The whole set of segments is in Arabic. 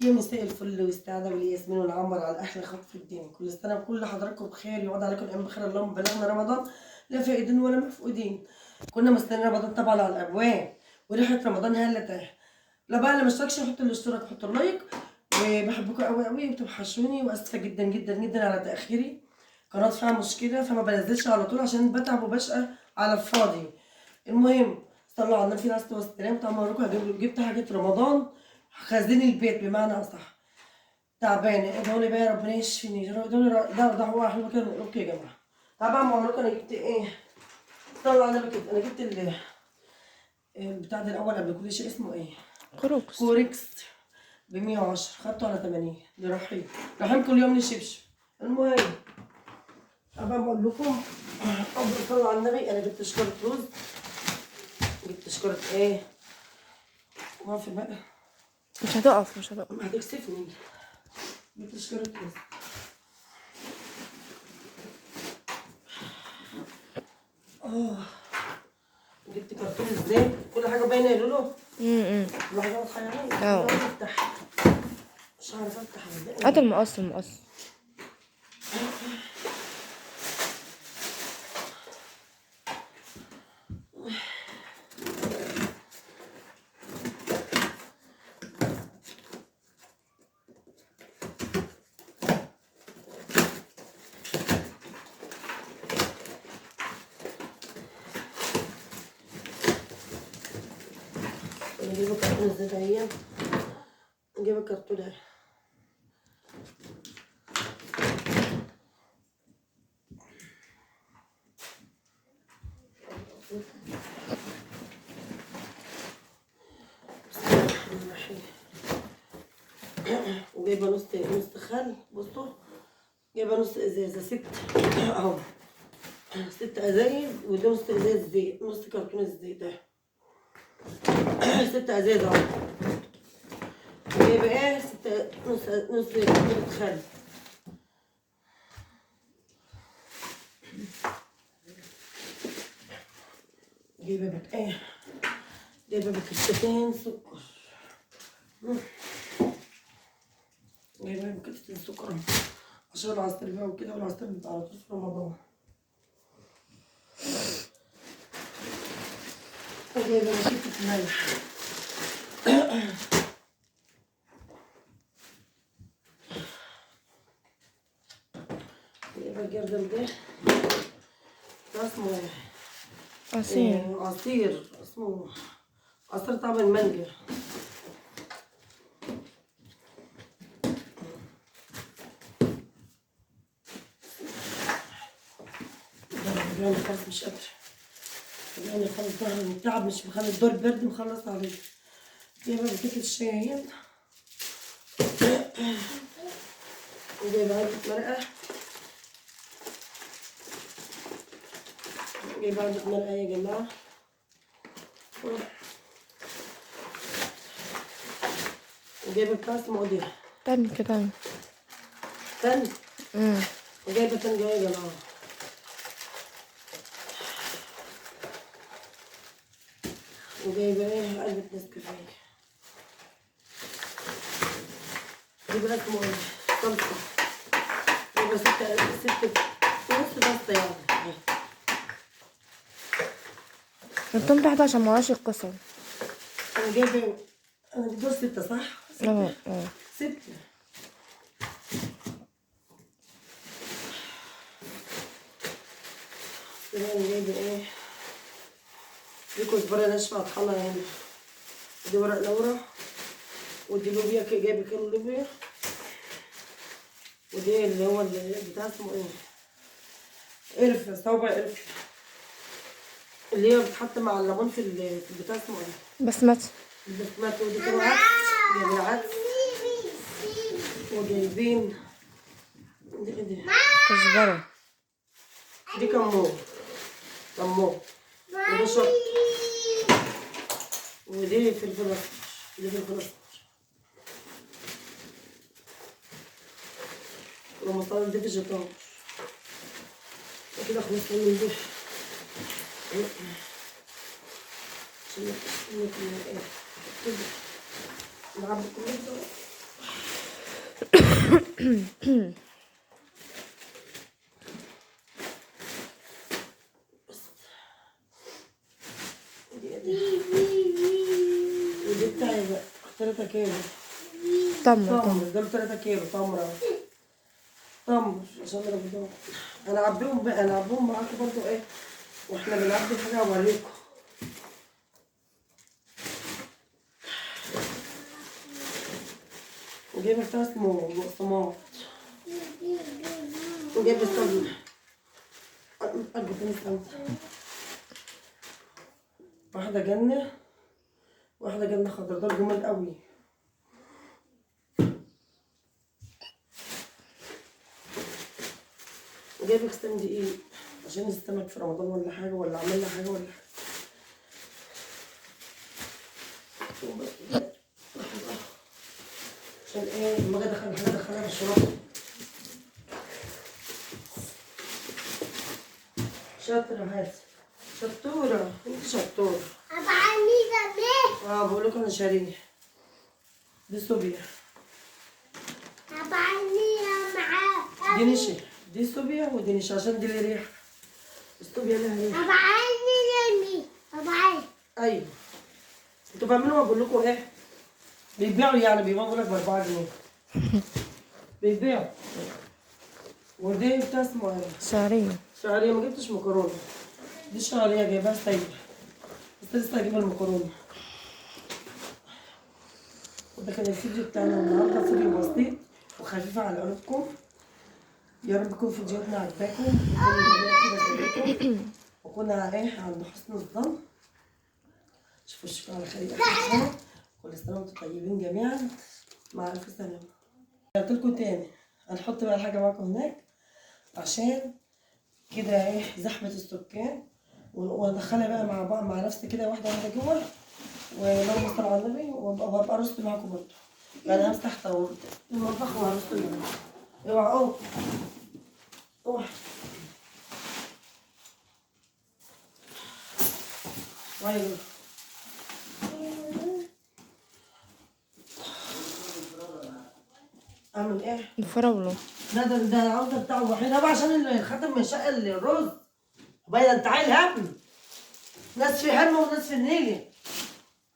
يا مساء الفل والسعادة والياسمين والعنبر على أحلى خط في الدين. كل سنة وكل حضراتكم بخير، يعود عليكم الأيام بخير. اللهم بلغنا رمضان لا فائدين ولا مفقودين. كنا مستنيين رمضان طبعا على الأبواب، وريحة رمضان هلت. لا بقى اللي مشتركش يحط الاشتراك، يحط اللايك. وبحبكم قوي قوي وبتوحشوني، واسفه جدا جدا جدا على تاخيري. قناه فيها مشكله فما بنزلش على طول عشان بتعب وبشقى على الفاضي. المهم صلوا على النبي عليه الصلاه والسلام. طبعا اوريكم جبت حاجه رمضان، خازين البيت بمعنى اصح. تعبانه، ادعوا لي بقى يا ربنا يشفيني. ادعوا لي دعوه حلوه كده. اوكي يا جماعه، طبعا بقول انا جبت ايه. صلوا على النبي كده. انا جبت البتاع ده الاول قبل كل شيء، اسمه ايه؟ كروكس. كوركس ب 110، خدته على 80 لرحيم. رحيم كل يوم لشبشب. المهم أبقى بقول لكم أول صلوا على النبي. أنا جبت شكارة رز، جبت شكارة إيه؟ ما في بقى، مش هتقف. هتكسفني. جبت شكارة رز. جبت كرتون الزيت. كل حاجة باينة يا لولو. كل حاجة واضحة يعني. اه. افتح. مش عارفة افتح هات المقص. نجيب كرتون الزيت اهي. نجيب الكرتون اهي. وجايبه نص خل. بصوا جايبه نص ازازه، 6 اهو، 6 ازايز. ودي نص ازاز زيت، نص كرتون الزيت ده. 6 ازاز اهو. جايبه ايه؟ 6 نص كرتون خل. جايبه بك ايه؟ جايبه بكتتين سكر. جايبه بكتتين سكر عشان العصير بقى وكده، والعصير بيبقى على طول في رمضان. وجايبه بكتة ملح. جايبه الجردل ده اسمه عصير، اسمه عصير طعم المانجا. يعني خلاص مش قادرة. يعني خلاص ظهري من التعب، مش مخلي الدور برد مخلص عليه. جايبه بكتة الشاي اهي. وجايبه علبة مرقة. جايبه علبة مرقة يا جماعة. وجايبه كاس مقدار. تاني كده. تاني. وجايبه تاني يا جماعة. وجايبه ايه؟ علبة نسكافيه. جايبه اسمه ايه؟ صلصة. جايبه 6 ونص بسطة يعني. حطهم تحت عشان موراش القصر. انا جايبه، انا بدور 6 صح؟ 6. انا جايبه ايه؟ دي كزبرة ناشفة هطحنها هنا. ودي ورق لورا. ودي لوبيا، جايبه كيلو لوبيا. ودي اللي هو بتاع اسمه ايه؟ قرفة، صوابع قرفة، اللي هي بتتحط مع الليمون في البتاع اسمه ايه؟ بسمتي. البسمات. ودي كيلو عدس. جايبين عدس. وجايبين دي كزبرة. دي كمون. وده شط. ودي فلفل اسمر. دي فلفل اسمر. والمصالح دي فيجيتار. وكده خلصنا من دي. عشان ناكل ايه؟ نعبي كل ده. ودي بتاعي بقى 3 كيلو تمر تمر، دول 3 كيلو تمر اهو. تمر عشان انا بدور. انا اعبيهم بقى، انا اعبيهم معاكم برضو ايه واحنا بنعبي حاجه اوريكم. وجايبه بتاع اسمه بقسماط، وجايبه استنى قلب تاني استنى. واحده جنه واحده جنه خضرا، دول جمال قوي. وجايبه كيسان دقيق عشان نستمك في رمضان ولا حاجه، ولا عملنا حاجه ولا حاجه. عشان ايه لما اجي ادخل حاجه ادخلها في الشراب. شاطره هات، شطوره انت شطوره. بقول لكم انا شاريه. دي صوبيا، دي نشا، دي صوبيا ودي نشا عشان دي اللي ريحه. الصوبيا لها ريحه. ايوه انتوا بيعملوا بقول لكم ايه، بيبيعوا يعني بيبيعوا لك ب4 جنيه بيبيعوا. ودي بتاع اسمه ايه؟ شعرية. شعريه. ما جبتش مكرونه، دي شعريه جايباها سايبه بس لسه هجيب المكرونه. وده كان الفيديو بتاعنا النهارده، فيديو بسيط وخفيف على قلوبكم. يا رب يكون فيديوهاتنا عجباكم وتكون جميله كده زيكم، وكنا ايه عند حسن الظن. شوفوا الشكل على خير. كل سنه وانتم طيبين جميعا، مع الف سلامه. قلت لكم تاني هنحط بقى الحاجه معاكم هناك عشان كده ايه زحمه السكان، وادخلها بقى مع بعض مع نفسي كده واحده واحده جوه، ولو صلوا على النبي وابقى ارست معاكم برضه. يعني همسح المطبخ وهرست معاكم. اوعى اوعى ويلو. اعمل ايه؟ الفراولة. ده العوده بتاعه الوحيد بقى عشان الخاتم من شق الرز. باين انت عيل هم، ناس في هم وناس في النيلي.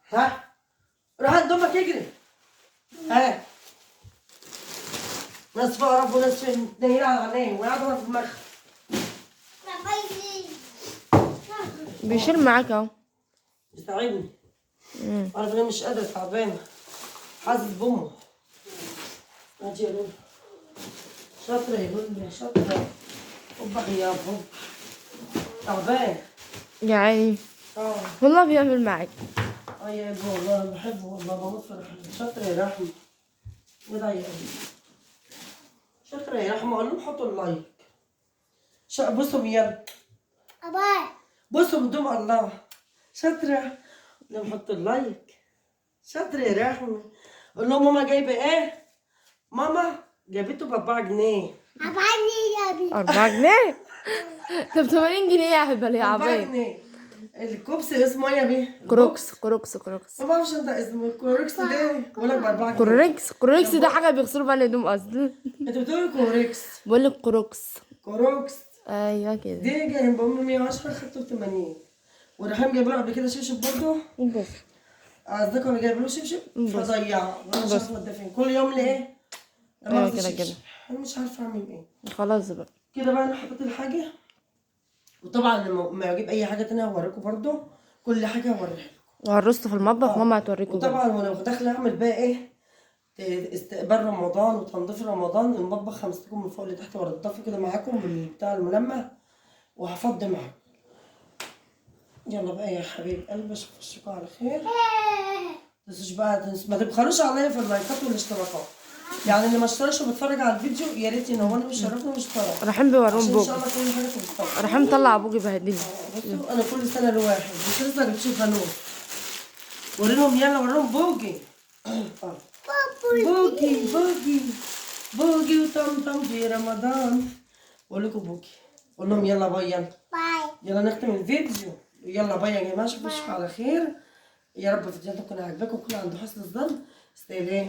ها روح عند امك اجري. ها ناس في قرف وناس في نيلة على عينيه ويقعدوا في دماغها. بيشيل معاك اهو. بيساعدني. انا مش قادره تعبانه، حاسس بامه. اجي يا لولو، شاطره يا لولو شاطره. هوبا يا هوبا تعبان. يا عيني اه والله بيعمل معاك. يا ابني والله بحبه والله بموت في رحمه. شاطره يا رحمه وده يا قلبي. شاطره يا رحمه. قول لهم حطوا اللايك. بصوا يلا بصوا بدون الله. شاطره. قول لهم حطوا اللايك. شاطره يا رحمه. قول لهم ماما جايبه ايه؟ ماما جابته ب4 جنيه. 4 جنيه؟ طب 80 جنيه يا هبل يا 4 عبيط. جنيه الكوبس اسمه ايه يا بيه؟ كروكس كروكس كروكس. ما بعرفش انت اسمه كوركس ده. بقول لك ب4 جنيه. كوركس ده حاجة بيغسلوا بيها الهدوم اصلا. انت بتقولي كوركس. بقول لك كروكس. كوروكس ايوه كده. دي جايب ب 110 خدته ب 80. ورحيم جايب له قبل كده شبشب برضه. بص قصدك انا جايب له شبشب فضيعه وانا مش عارفه اوديه فين. كل يوم ليه؟ لما ايوه اخد كده شبشب كده. انا مش عارفه اعمل ايه. خلاص بقى. كده بقى انا حطيت الحاجه، وطبعا لما اجيب اي حاجه تانية هوريكم برضه. كل حاجه هوريها لكم. وهنرصه في المطبخ ماما هتوريكم بقى. وطبعا وانا داخله اعمل بقى ايه استقبال رمضان وتنظيف رمضان. المطبخ همسككم من فوق لتحت وانضفه كده معاكم بالبتاع الملمع وهفضي معاكم. يلا بقى يا حبيب قلبي اشوف وشكم على خير. متنسوش بقى ما تبخلوش عليا في اللايكات والاشتراكات. يعني اللي ما اشتركش وبيتفرج على الفيديو يا ريت ينورني ويشرفني واشترك رايحين بيورون عشان ان بوجي. شاء الله كل حاجه تتطور. رايحين نطلع ابوجي بهدلني. بصوا انا كل سنه لواحد مش لسه جبتش الفانوس. ورينهم يلا وريهم بوجي. بوجي بوجي بوجي وطمطم في رمضان. بقول لكم بوجي. قول لهم يلا باي. يلا يلا نختم الفيديو. يلا باي يا جماعه اشوفكم على خير. يا رب فيديوهاتكم تكون عاجباكم وكل عند حسن الظن. استاذ